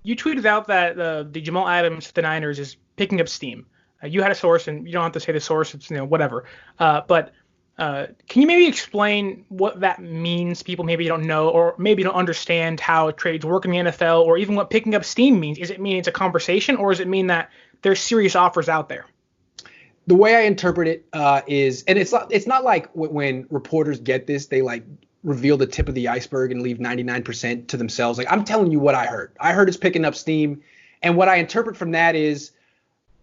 You tweeted out that the Jamal Adams to the Niners is picking up steam. You had a source, and you don't have to say the source. It's whatever. But can you maybe explain what that means? People maybe don't know, or maybe don't understand how trades work in the NFL, or even what picking up steam means. Is it mean it's a conversation, or does it mean that there's serious offers out there? The way I interpret it is, and it's not like when reporters get this, they like reveal the tip of the iceberg and leave 99% to themselves. Like, I'm telling you what I heard. I heard it's picking up steam. And what I interpret from that is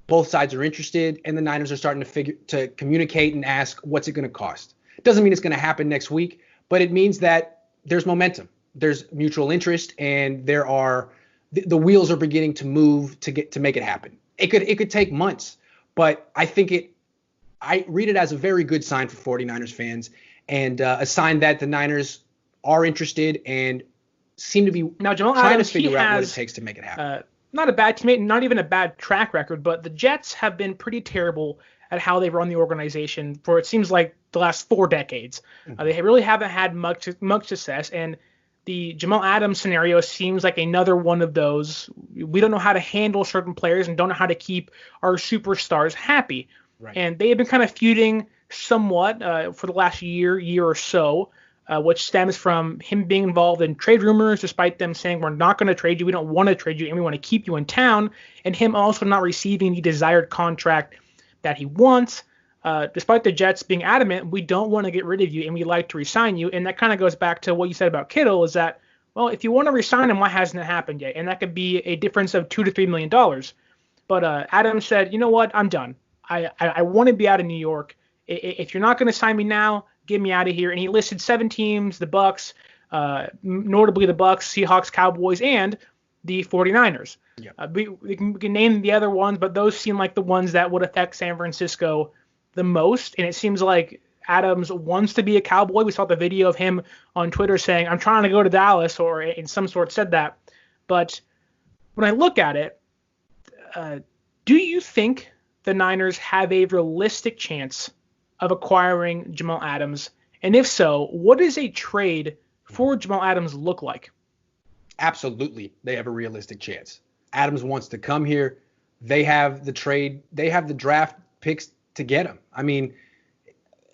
both sides are interested, and the Niners are starting to communicate and ask, what's it going to cost? It doesn't mean it's going to happen next week, but it means that there's momentum. There's mutual interest, and the wheels are beginning to move to make it happen. It could take months, but I read it as a very good sign for 49ers fans, and a sign that the Niners are interested and seem to be now Jamal trying Adams, to figure out what it takes to make it happen. Not a bad teammate, not even a bad track record, but the Jets have been pretty terrible at how they run the organization for it seems like the last 4 decades. They really haven't had much success, and the Jamal Adams scenario seems like another one of those. We don't know how to handle certain players and don't know how to keep our superstars happy. Right. And they have been kind of feuding somewhat for the last year or so, which stems from him being involved in trade rumors, despite them saying, we're not going to trade you, we don't want to trade you, and we want to keep you in town, and him also not receiving the desired contract that he wants, despite the Jets being adamant, we don't want to get rid of you, and we like to re-sign you. And that kind of goes back to what you said about Kittle, is that, well, if you want to re-sign him, why hasn't it happened yet? And that could be a difference of $2 to $3 million. But Adams said, you know what, I'm done. I want to be out of New York. If you're not going to sign me now, get me out of here. And he listed 7 teams, the Bucks, notably the Bucks, Seahawks, Cowboys, and the 49ers. Yeah. We can name the other ones, but those seem like the ones that would affect San Francisco the most. And it seems like Adams wants to be a Cowboy. We saw the video of him on Twitter saying, I'm trying to go to Dallas, or in some sort said that. But when I look at it, do you think the Niners have a realistic chance of acquiring Jamal Adams? And if so, what does a trade for Jamal Adams look like? Absolutely, they have a realistic chance. Adams wants to come here. They have the trade. They have the draft picks to get him. I mean,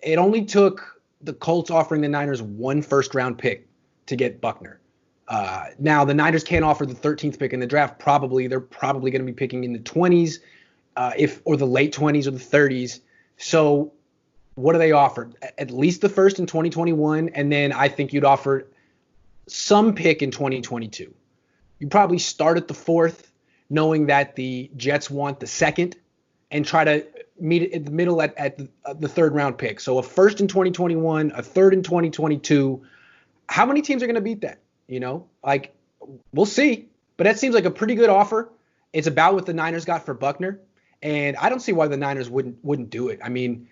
it only took the Colts offering the Niners 1 first-round pick to get Buckner. Now, the Niners can't offer the 13th pick in the draft. They're probably going to be picking in the 20s, or the late 20s or the 30s. So what do they offer? At least the first in 2021, and then I think you'd offer some pick in 2022. You probably start at the 4th, knowing that the Jets want the 2nd, and try to meet it in the middle at the 3rd round pick. So a first in 2021, a 3rd in 2022. How many teams are going to beat that? Like, we'll see. But that seems like a pretty good offer. It's about what the Niners got for Buckner, and I don't see why the Niners wouldn't do it. I mean,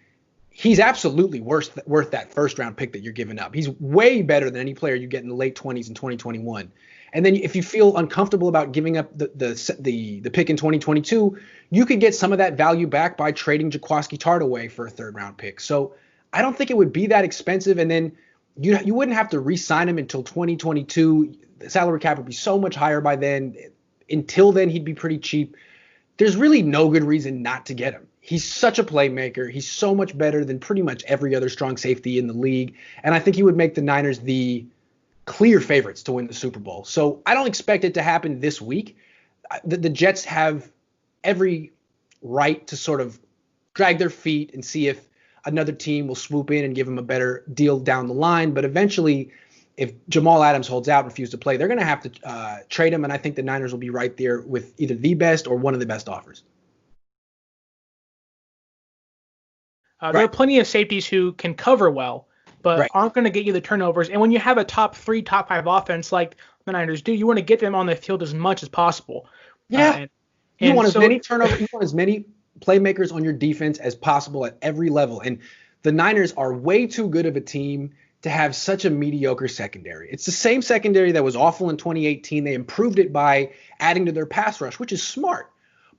he's absolutely worth that first round pick that you're giving up. He's way better than any player you get in the late 20s in 2021. And then if you feel uncomfortable about giving up the pick in 2022, you could get some of that value back by trading Jaquiski Tartt away for a 3rd round pick. So I don't think it would be that expensive. And then you wouldn't have to re-sign him until 2022. The salary cap would be so much higher by then. Until then, he'd be pretty cheap. There's really no good reason not to get him. He's such a playmaker. He's so much better than pretty much every other strong safety in the league. And I think he would make the Niners the clear favorites to win the Super Bowl. So I don't expect it to happen this week. The Jets have every right to sort of drag their feet and see if another team will swoop in and give him a better deal down the line. But eventually, if Jamal Adams holds out and refuses to play, they're going to have to trade him. And I think the Niners will be right there with either the best or one of the best offers. There are plenty of safeties who can cover well, but aren't going to get you the turnovers. And when you have a top 3, top 5 offense like the Niners do, you want to get them on the field as much as possible. Yeah. You want as many turnovers, you want as many playmakers on your defense as possible at every level. And the Niners are way too good of a team to have such a mediocre secondary. It's the same secondary that was awful in 2018. They improved it by adding to their pass rush, which is smart.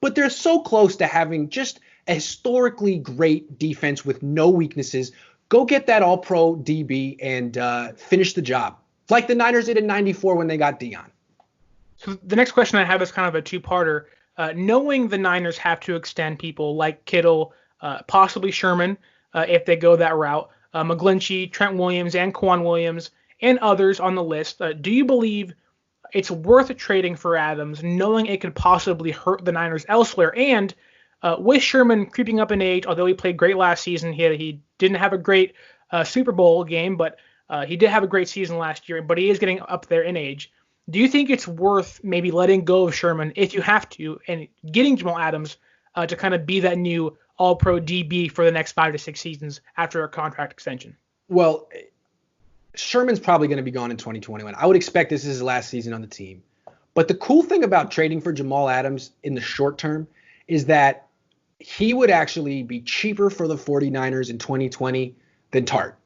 But they're so close to having just a historically great defense with no weaknesses. Go get that all-pro DB and finish the job. Like the Niners did in 94 when they got Dion. So the next question I have is kind of a two-parter. Knowing the Niners have to extend people like Kittle, possibly Sherman, if they go that route, McGlinchey, Trent Williams, and Quan Williams, and others on the list, do you believe it's worth trading for Adams, knowing it could possibly hurt the Niners elsewhere? And with Sherman creeping up in age, although he played great last season, he didn't have a great Super Bowl game, but he did have a great season last year, but he is getting up there in age. Do you think it's worth maybe letting go of Sherman if you have to and getting Jamal Adams to kind of be that new all-pro DB for the next 5 to 6 seasons after a contract extension? Well, Sherman's probably going to be gone in 2021. I would expect this is his last season on the team. But the cool thing about trading for Jamal Adams in the short term is that he would actually be cheaper for the 49ers in 2020 than Tart.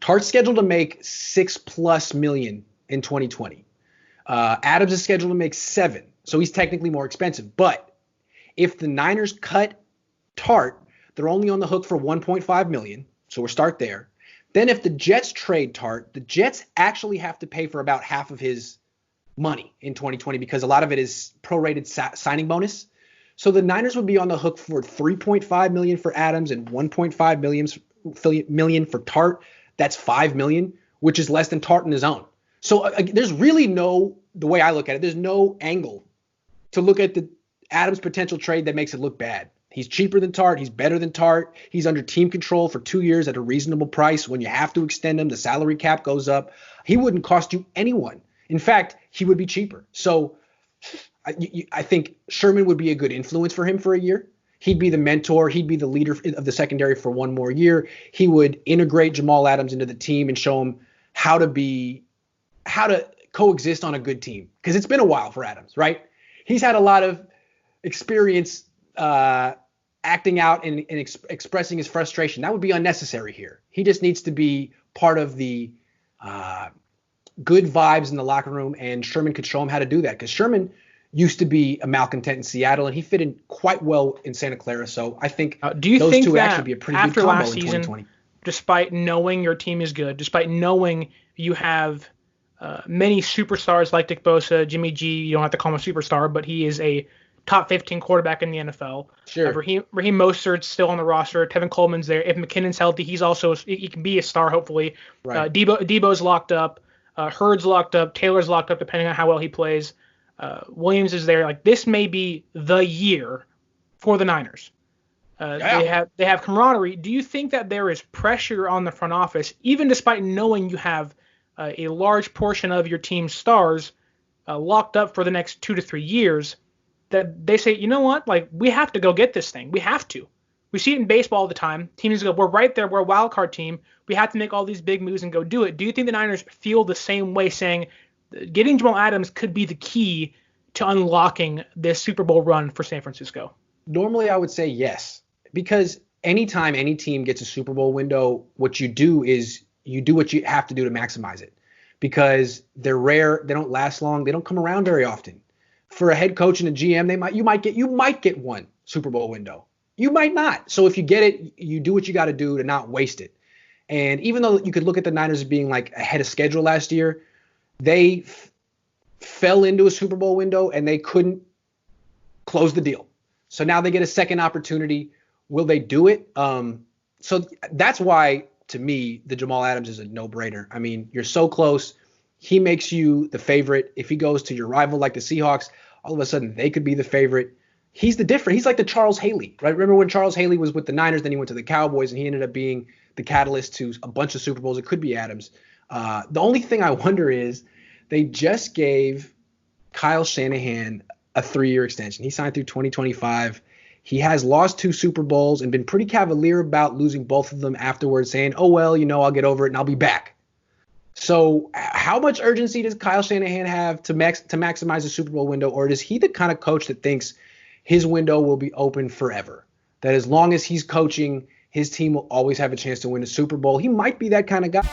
Tart's scheduled to make $6+ million in 2020. Adams is scheduled to make $7 million, so he's technically more expensive. But if the Niners cut Tart, they're only on the hook for $1.5 million, so we'll start there. Then if the Jets trade Tart, the Jets actually have to pay for about half of his money in 2020 because a lot of it is prorated signing bonus. So the Niners would be on the hook for $3.5 million for Adams and $1.5 million for Tart. That's $5 million, which is less than Tart on his own. So there's really the way I look at it, there's no angle to look at the Adams potential trade that makes it look bad. He's cheaper than Tart. He's better than Tart. He's under team control for 2 years at a reasonable price. When you have to extend him, the salary cap goes up. He wouldn't cost you anyone. In fact, he would be cheaper. So I think Sherman would be a good influence for him for a year. He'd be the mentor. He'd be the leader of the secondary for one more year. He would integrate Jamal Adams into the team and show him how to coexist on a good team. Because it's been a while for Adams, right? He's had a lot of experience acting out and expressing his frustration. That would be unnecessary here. He just needs to be part of the good vibes in the locker room, and Sherman could show him how to do that because Sherman used to be a malcontent in Seattle, and he fit in quite well in Santa Clara. So I think those two would actually be a pretty good combo in 2020. Despite knowing your team is good, despite knowing you have many superstars like Nick Bosa, Jimmy G, you don't have to call him a superstar, but he is a top 15 quarterback in the NFL. Sure. Raheem Mostert's still on the roster. Tevin Coleman's there. If McKinnon's healthy, he can be a star, hopefully. Right. Debo's locked up. Hurd's locked up. Taylor's locked up, depending on how well he plays. Williams is there. Like, this may be the year for the Niners. Yeah. They have camaraderie. Do you think that there is pressure on the front office, even despite knowing you have a large portion of your team's stars locked up for the next 2 to 3 years, that they say, you know what, like, we have to go get this thing. We have to. We see it in baseball all the time. Teams go, we're right there. We're a wild card team. We have to make all these big moves and go do it. Do you think the Niners feel the same way, saying getting Jamal Adams could be the key to unlocking this Super Bowl run for San Francisco? Normally, I would say yes, because anytime any team gets a Super Bowl window, what you do is you do what you have to do to maximize it, because they're rare. They don't last long. They don't come around very often. For a head coach and a GM, you might get one Super Bowl window. You might not. So if you get it, you do what you got to do to not waste it. And even though you could look at the Niners as being like ahead of schedule last year, they fell into a Super Bowl window and they couldn't close the deal. So now they get a second opportunity. Will they do it? So that's why, to me, the Jamal Adams is a no-brainer. I mean, you're so close. He makes you the favorite. If he goes to your rival like the Seahawks, all of a sudden they could be the favorite. He's like the Charles Haley, right? Remember when Charles Haley was with the Niners, then he went to the Cowboys, and he ended up being the catalyst to a bunch of Super Bowls. It could be Adams. The only thing I wonder is they just gave Kyle Shanahan a 3-year extension. He signed through 2025. He has lost 2 Super Bowls and been pretty cavalier about losing both of them afterwards, saying, oh, well, I'll get over it and I'll be back. So how much urgency does Kyle Shanahan have to maximize the Super Bowl window, or is he the kind of coach that thinks his window will be open forever, that as long as he's coaching, his team will always have a chance to win a Super Bowl? He might be that kind of guy.